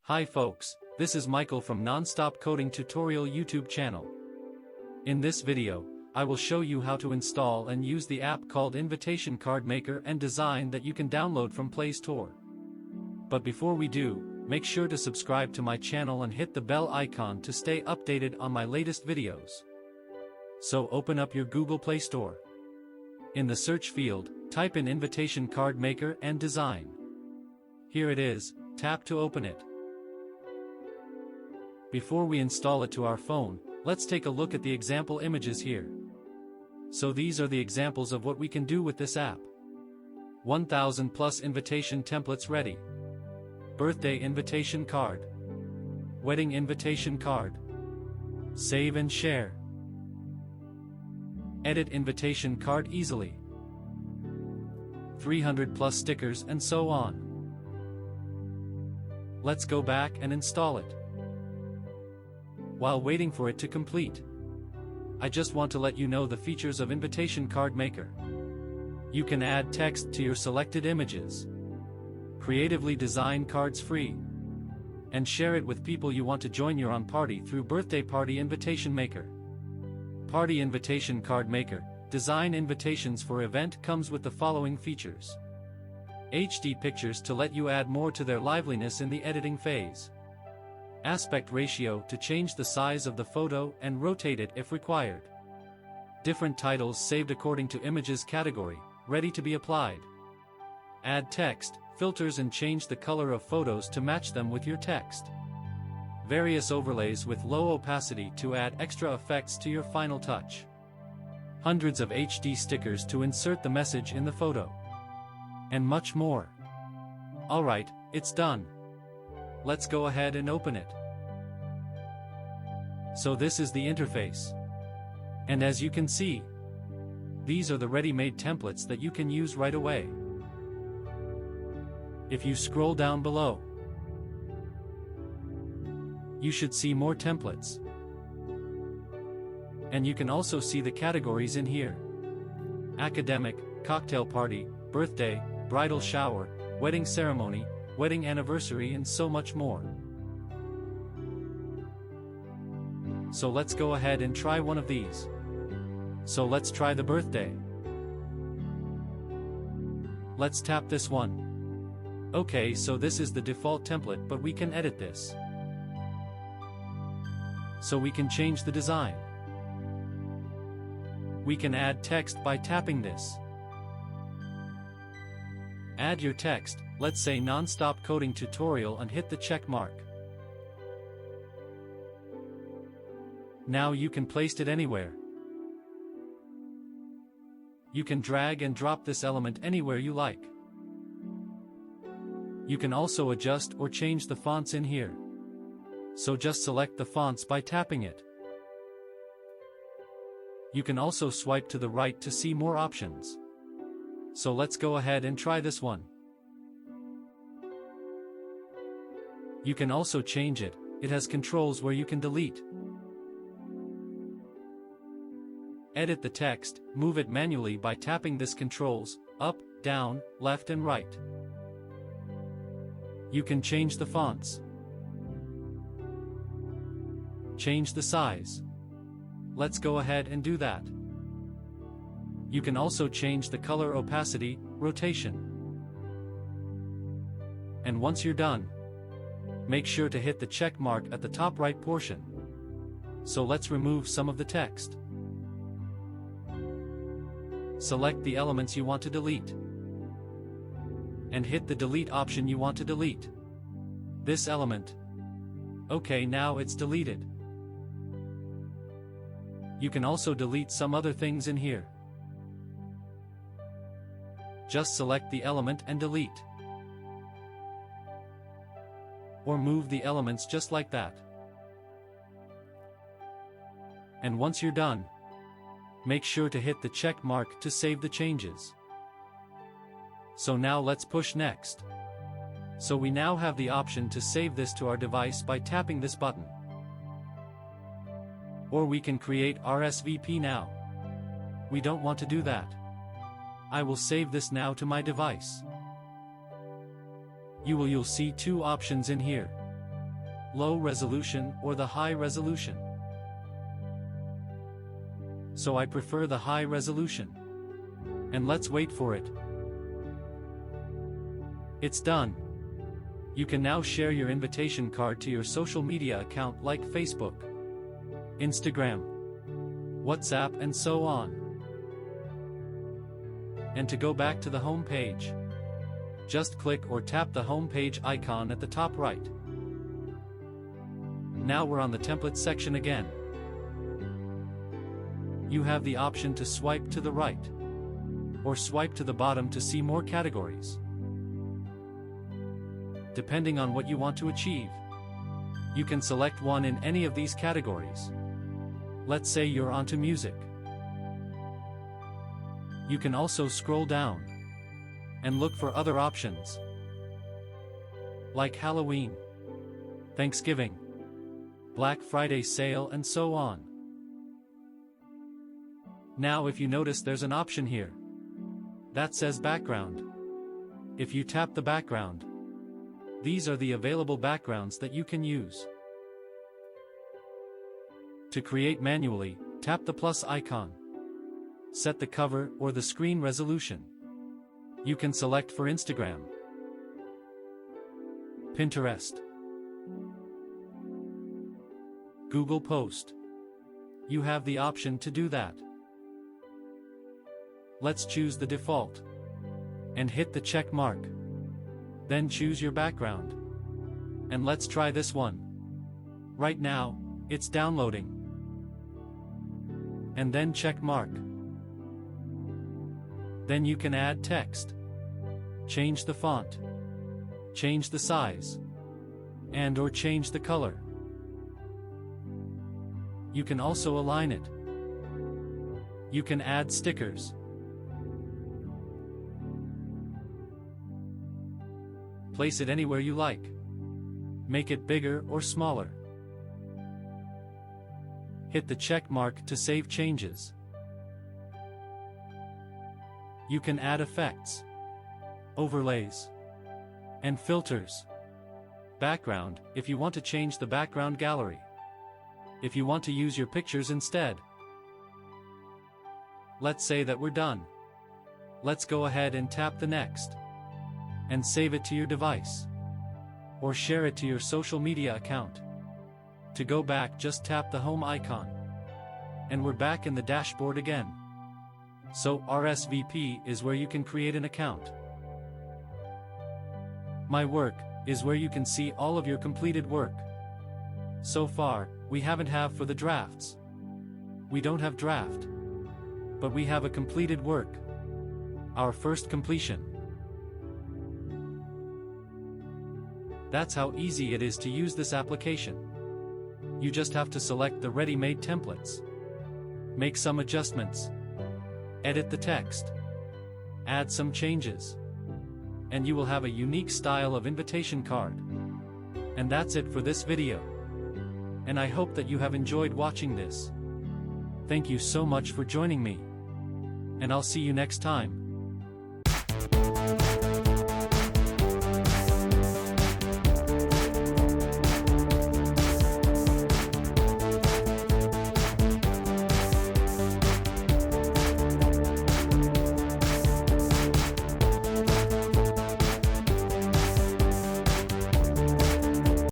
Hi folks, this is Michael from NonStop Coding Tutorial YouTube channel. In this video, I will show you how to install and use the app called Invitation Card Maker and Design that you can download from Playstore. But before we do, make sure to subscribe to my channel and hit the bell icon to stay updated on my latest videos. So open up your Google Play Store. In the search field, type in Invitation Card Maker and Design. Here it is, tap to open it. Before we install it to our phone, let's take a look at the example images here. So these are the examples of what we can do with this app. 1000 plus invitation templates ready. Birthday invitation card. Wedding invitation card. Save and share. Edit invitation card easily. 300 plus stickers and so on. Let's go back and install it. While waiting for it to complete, I just want to let you know the features of Invitation Card Maker. You can add text to your selected images, creatively design cards free, and share it with people you want to join your own party through Birthday Party Invitation Maker. Party Invitation Card Maker, design invitations for event comes with the following features. HD pictures to let you add more to their liveliness in the editing phase. Aspect ratio to change the size of the photo and rotate it if required. Different titles saved according to images category, ready to be applied. Add text, filters and change the color of photos to match them with your text. Various overlays with low opacity to add extra effects to your final touch. Hundreds of HD stickers to insert the message in the photo. And much more. Alright, it's done. Let's go ahead and open it. So this is the interface. And as you can see, these are the ready-made templates that you can use right away. If you scroll down below, you should see more templates. And you can also see the categories in here. Academic, cocktail party, birthday, bridal shower, wedding ceremony, wedding anniversary and so much more. So let's go ahead and try one of these. So let's try the birthday. Let's tap this one. Okay, so this is the default template, but we can edit this. So we can change the design. We can add text by tapping this. Add your text, let's say NonStop Coding Tutorial and hit the check mark. Now you can place it anywhere. You can drag and drop this element anywhere you like. You can also adjust or change the fonts in here. So just select the fonts by tapping it. You can also swipe to the right to see more options. So let's go ahead and try this one. You can also change it, it has controls where you can delete. Edit the text, move it manually by tapping this controls, up, down, left and right. You can change the fonts. Change the size. Let's go ahead and do that. You can also change the color opacity, rotation. And once you're done, make sure to hit the check mark at the top right portion. So let's remove some of the text. Select the elements you want to delete. And hit the delete option you want to delete. This element. Okay, now it's deleted. You can also delete some other things in here. Just select the element and delete. Or move the elements just like that. And once you're done, make sure to hit the check mark to save the changes. So now let's push next. So we now have the option to save this to our device by tapping this button. Or we can create RSVP now. We don't want to do that. I will save this now to my device. You'll see two options in here. low resolution, or the high resolution. So I prefer the high resolution. And let's wait for it. It's done. You can now share your invitation card to your social media account like Facebook, Instagram, WhatsApp, and so on. And to go back to the home page, just click or tap the home page icon at the top right. Now we're on the template section again. You have the option to swipe to the right, or swipe to the bottom to see more categories. Depending on what you want to achieve, you can select one in any of these categories. Let's say you're onto music. You can also scroll down and look for other options, like Halloween, Thanksgiving, Black Friday sale, and so on. Now if you notice, there's an option here that says background. If you tap the background, these are the available backgrounds that you can use. To create manually, tap the plus icon. Set the cover or the screen resolution. You can select for Instagram, Pinterest, Google Post. You have the option to do that. Let's choose the default and hit the check mark. Then choose your background. And let's try this one. Right now, it's downloading. And then check mark. Then you can add text, change the font, change the size, and/or change the color. You can also align it. You can add stickers. Place it anywhere you like. Make it bigger or smaller. Hit the check mark to save changes. You can add effects, overlays, and filters. Background, if you want to change the background gallery. If you want to use your pictures instead. Let's say that we're done. Let's go ahead and tap the next. And save it to your device. Or share it to your social media account. To go back, just tap the home icon. And we're back in the dashboard again. So RSVP is where you can create an account. My Work is where you can see all of your completed work. So far, we haven't have for the drafts. We don't have draft. But we have a completed work. Our first completion. That's how easy it is to use this application. You just have to select the ready-made templates. Make some adjustments. Edit the text. Add some changes. And you will have a unique style of invitation card. And that's it for this video. And I hope that you have enjoyed watching this. Thank you so much for joining me. And I'll see you next time.